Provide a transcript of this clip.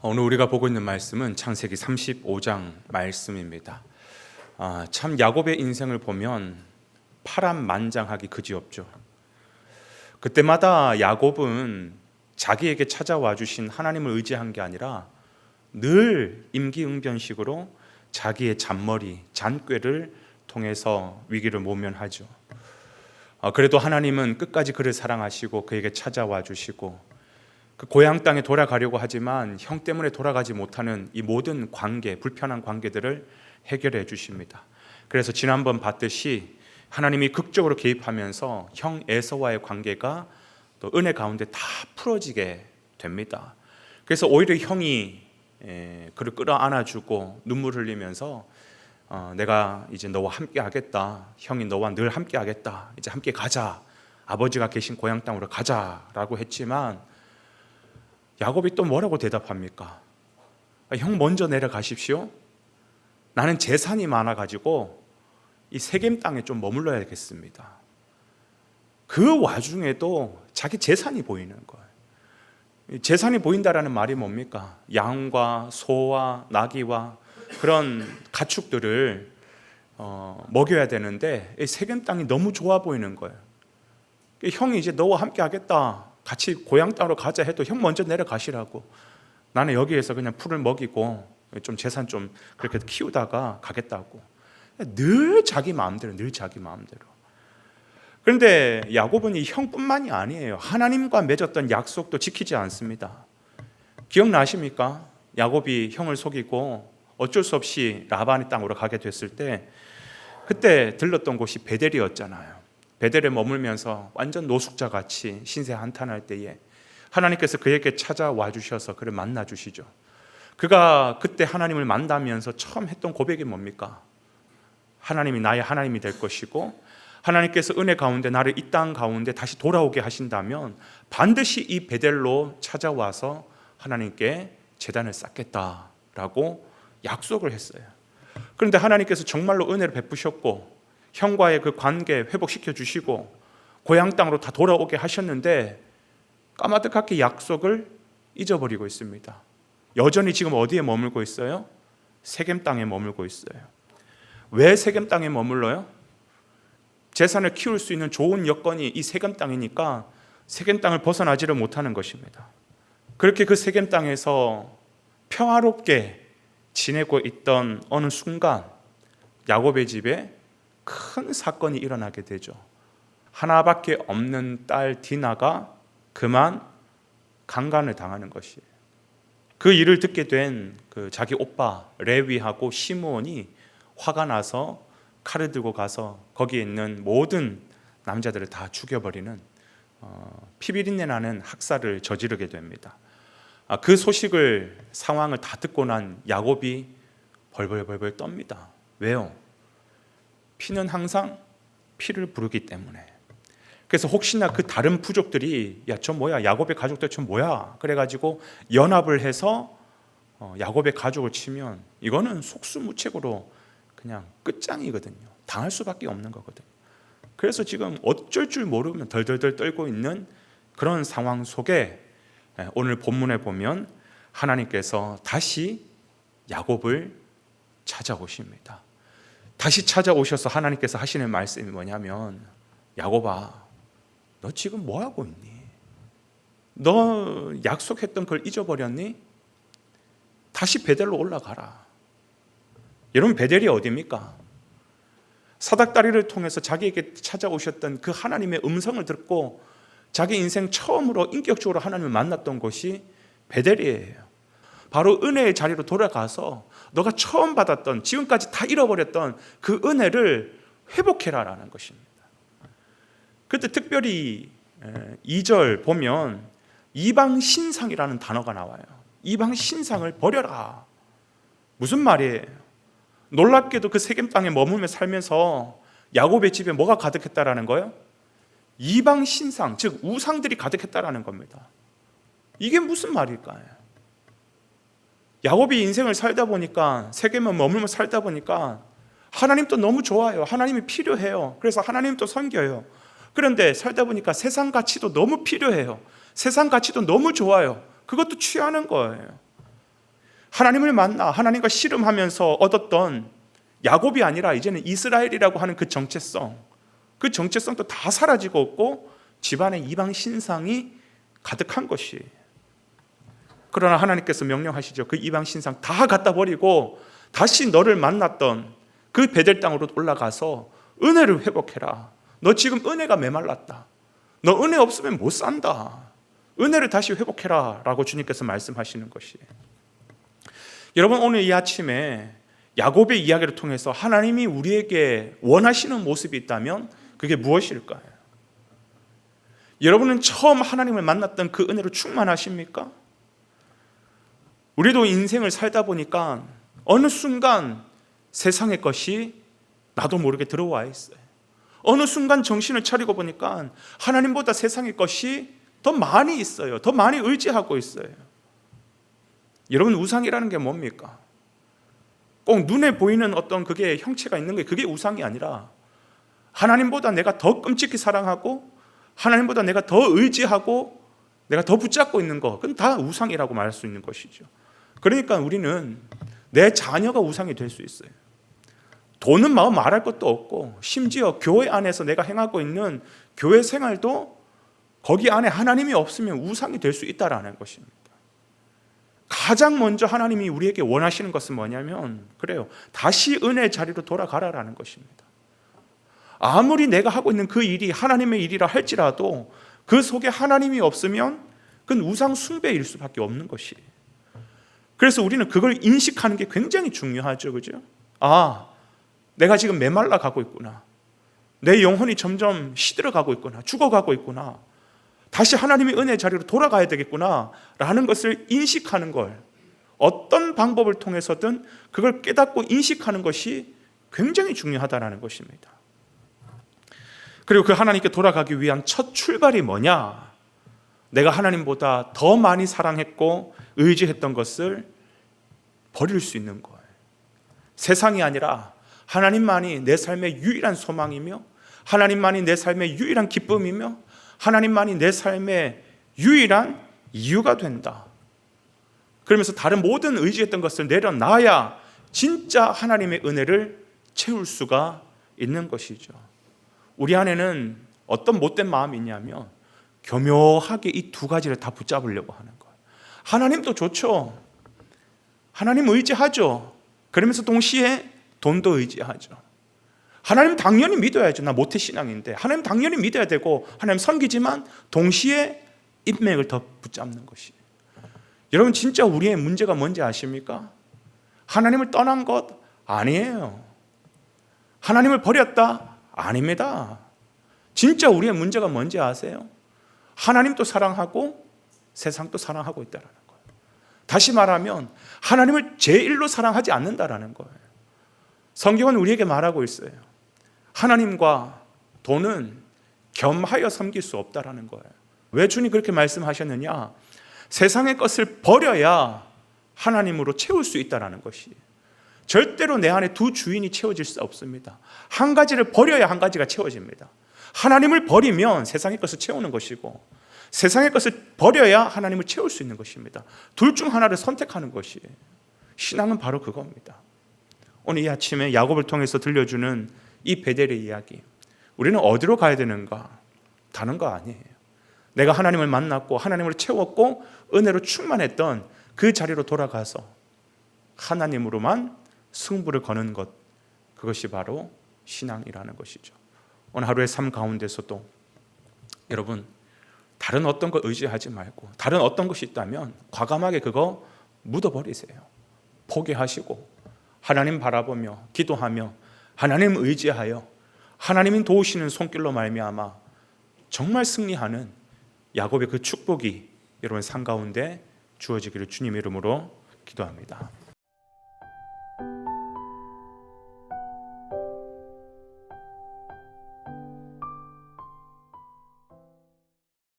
오늘 우리가 보고 있는 말씀은 창세기 35장 말씀입니다. 참 야곱의 인생을 보면 파란만장하기 그지없죠. 그때마다 야곱은 자기에게 찾아와 주신 하나님을 의지한 게 아니라 늘 임기응변식으로 자기의 잔머리, 잔꾀를 통해서 위기를 모면하죠. 그래도 하나님은 끝까지 그를 사랑하시고 그에게 찾아와 주시고 그 고향 땅에 돌아가려고 하지만 형 때문에 돌아가지 못하는 이 모든 관계, 불편한 관계들을 해결해 주십니다. 그래서 지난번 봤듯이 하나님이 극적으로 개입하면서 형 에서와의 관계가 또 은혜 가운데 다 풀어지게 됩니다. 그래서 오히려 형이 그를 끌어안아주고 눈물 흘리면서 내가 이제 너와 함께 하겠다, 형이 너와 늘 함께 하겠다, 이제 함께 가자, 아버지가 계신 고향 땅으로 가자라고 했지만 야곱이 또 뭐라고 대답합니까? 형 먼저 내려가십시오. 나는 재산이 많아가지고 이 세겜 땅에 좀 머물러야겠습니다. 그 와중에도 자기 재산이 보이는 거예요. 재산이 보인다라는 말이 뭡니까? 양과 소와 나귀와 그런 가축들을 먹여야 되는데 세겜 땅이 너무 좋아 보이는 거예요. 형이 이제 너와 함께 하겠다, 같이 고향 땅으로 가자 해도 형 먼저 내려가시라고, 나는 여기에서 그냥 풀을 먹이고 좀 재산 좀 그렇게 키우다가 가겠다고. 늘 자기 마음대로, 늘 자기 마음대로. 그런데 야곱은 이 형뿐만이 아니에요. 하나님과 맺었던 약속도 지키지 않습니다. 기억나십니까? 야곱이 형을 속이고 어쩔 수 없이 라반의 땅으로 가게 됐을 때 그때 들렀던 곳이 베델이었잖아요. 베델에 머물면서 완전 노숙자같이 신세 한탄할 때에 하나님께서 그에게 찾아와 주셔서 그를 만나 주시죠. 그가 그때 하나님을 만나면서 처음 했던 고백이 뭡니까? 하나님이 나의 하나님이 될 것이고 하나님께서 은혜 가운데 나를 이 땅 가운데 다시 돌아오게 하신다면 반드시 이 베델로 찾아와서 하나님께 제단을 쌓겠다라고 약속을 했어요. 그런데 하나님께서 정말로 은혜를 베푸셨고 형과의 그 관계 회복시켜 주시고 고향 땅으로 다 돌아오게 하셨는데 까마득하게 약속을 잊어버리고 있습니다. 여전히 지금 어디에 머물고 있어요? 세겜 땅에 머물고 있어요. 왜 세겜 땅에 머물러요? 재산을 키울 수 있는 좋은 여건이 이 세겜 땅이니까 세겜 땅을 벗어나지를 못하는 것입니다. 그렇게 그 세겜 땅에서 평화롭게 지내고 있던 어느 순간 야곱의 집에 큰 사건이 일어나게 되죠. 하나밖에 없는 딸 디나가 그만 강간을 당하는 것이에요. 그 일을 듣게 된 그 자기 오빠 레위하고 시므온이 화가 나서 칼을 들고 가서 거기에 있는 모든 남자들을 다 죽여버리는 피비린내 나는 학살을 저지르게 됩니다. 그 소식을, 상황을 다 듣고 난 야곱이 벌벌벌벌 떱니다. 왜요? 피는 항상 피를 부르기 때문에. 그래서 혹시나 그 다른 부족들이 야, 저 뭐야, 야곱의 가족들 저 뭐야, 그래가지고 연합을 해서 야곱의 가족을 치면 이거는 속수무책으로 그냥 끝장이거든요. 당할 수밖에 없는 거거든요. 그래서 지금 어쩔 줄 모르면 덜덜덜 떨고 있는 그런 상황 속에 오늘 본문에 보면 하나님께서 다시 야곱을 찾아오십니다. 다시 찾아오셔서 하나님께서 하시는 말씀이 뭐냐면, 야곱아, 너 지금 뭐하고 있니? 너 약속했던 걸 잊어버렸니? 다시 베델로 올라가라. 여러분, 베델이 어디입니까? 사닥다리를 통해서 자기에게 찾아오셨던 그 하나님의 음성을 듣고 자기 인생 처음으로 인격적으로 하나님을 만났던 곳이 베델이에요. 바로 은혜의 자리로 돌아가서 너가 처음 받았던, 지금까지 다 잃어버렸던 그 은혜를 회복해라라는 것입니다. 그때 특별히 2절 보면 이방 신상이라는 단어가 나와요. 이방 신상을 버려라. 무슨 말이에요? 놀랍게도 그 세겜 땅에 머물며 살면서 야곱의 집에 뭐가 가득했다라는 거예요? 이방 신상, 즉 우상들이 가득했다라는 겁니다. 이게 무슨 말일까요? 야곱이 인생을 살다 보니까, 세겜에 머물며 살다 보니까 하나님도 너무 좋아요. 하나님이 필요해요. 그래서 하나님도 섬겨요. 그런데 살다 보니까 세상 가치도 너무 필요해요. 세상 가치도 너무 좋아요. 그것도 취하는 거예요. 하나님을 만나 하나님과 씨름하면서 얻었던 야곱이 아니라 이제는 이스라엘이라고 하는 그 정체성도 다 사라지고 없고 집안에 이방 신상이 가득한 것이. 그러나 하나님께서 명령하시죠. 그 이방 신상 다 갖다 버리고 다시 너를 만났던 그 베델 땅으로 올라가서 은혜를 회복해라. 너 지금 은혜가 메말랐다. 너 은혜 없으면 못 산다. 은혜를 다시 회복해라 라고 주님께서 말씀하시는 것이. 여러분, 오늘 이 아침에 야곱의 이야기를 통해서 하나님이 우리에게 원하시는 모습이 있다면 그게 무엇일까요? 여러분은 처음 하나님을 만났던 그 은혜로 충만하십니까? 우리도 인생을 살다 보니까 어느 순간 세상의 것이 나도 모르게 들어와 있어요. 어느 순간 정신을 차리고 보니까 하나님보다 세상의 것이 더 많이 있어요. 더 많이 의지하고 있어요. 여러분, 우상이라는 게 뭡니까? 꼭 눈에 보이는 어떤 그게 형체가 있는 게 그게 우상이 아니라 하나님보다 내가 더 끔찍히 사랑하고 하나님보다 내가 더 의지하고 내가 더 붙잡고 있는 거, 그건 다 우상이라고 말할 수 있는 것이죠. 그러니까 우리는 내 자녀가 우상이 될 수 있어요. 돈은 마음 말할 것도 없고 심지어 교회 안에서 내가 행하고 있는 교회 생활도 거기 안에 하나님이 없으면 우상이 될 수 있다라는 것입니다. 가장 먼저 하나님이 우리에게 원하시는 것은 뭐냐면 그래요. 다시 은혜의 자리로 돌아가라라는 것입니다. 아무리 내가 하고 있는 그 일이 하나님의 일이라 할지라도 그 속에 하나님이 없으면 그건 우상 숭배일 수밖에 없는 것이. 그래서 우리는 그걸 인식하는 게 굉장히 중요하죠. 그죠? 아, 내가 지금 메말라 가고 있구나. 내 영혼이 점점 시들어가고 있구나. 죽어가고 있구나. 다시 하나님의 은혜의 자리로 돌아가야 되겠구나 라는 것을 인식하는 걸, 어떤 방법을 통해서든 그걸 깨닫고 인식하는 것이 굉장히 중요하다는 것입니다. 그리고 그 하나님께 돌아가기 위한 첫 출발이 뭐냐? 내가 하나님보다 더 많이 사랑했고 의지했던 것을 버릴 수 있는 거예요. 세상이 아니라 하나님만이 내 삶의 유일한 소망이며 하나님만이 내 삶의 유일한 기쁨이며 하나님만이 내 삶의 유일한 이유가 된다. 그러면서 다른 모든 의지했던 것을 내려놔야 진짜 하나님의 은혜를 채울 수가 있는 것이죠. 우리 안에는 어떤 못된 마음이 있냐면 교묘하게 이 두 가지를 다 붙잡으려고 하는 거예요. 하나님도 좋죠. 하나님 의지하죠. 그러면서 동시에 돈도 의지하죠. 하나님 당연히 믿어야죠. 나 모태신앙인데 하나님 당연히 믿어야 되고 하나님 섬기지만 동시에 인맥을 더 붙잡는 것이. 여러분, 진짜 우리의 문제가 뭔지 아십니까? 하나님을 떠난 것 아니에요. 하나님을 버렸다? 아닙니다. 진짜 우리의 문제가 뭔지 아세요? 하나님도 사랑하고 세상도 사랑하고 있다는 거예요. 다시 말하면 하나님을 제일로 사랑하지 않는다라는 거예요. 성경은 우리에게 말하고 있어요. 하나님과 돈은 겸하여 섬길 수 없다라는 거예요. 왜 주님 그렇게 말씀하셨느냐? 세상의 것을 버려야 하나님으로 채울 수 있다라는 것이. 절대로 내 안에 두 주인이 채워질 수 없습니다. 한 가지를 버려야 한 가지가 채워집니다. 하나님을 버리면 세상의 것을 채우는 것이고 세상의 것을 버려야 하나님을 채울 수 있는 것입니다. 둘 중 하나를 선택하는 것이 신앙은 바로 그겁니다. 오늘 이 아침에 야곱을 통해서 들려주는 이 베델의 이야기, 우리는 어디로 가야 되는가? 다른 거 아니에요. 내가 하나님을 만났고 하나님을 채웠고 은혜로 충만했던 그 자리로 돌아가서 하나님으로만 승부를 거는 것, 그것이 바로 신앙이라는 것이죠. 오늘 하루의 삶 가운데서도 여러분, 다른 어떤 것 의지하지 말고 다른 어떤 것이 있다면 과감하게 그거 묻어버리세요. 포기하시고 하나님 바라보며 기도하며 하나님 의지하여 하나님이 도우시는 손길로 말미암아 정말 승리하는 야곱의 그 축복이 여러분 삶 가운데 주어지기를 주님의 이름으로 기도합니다.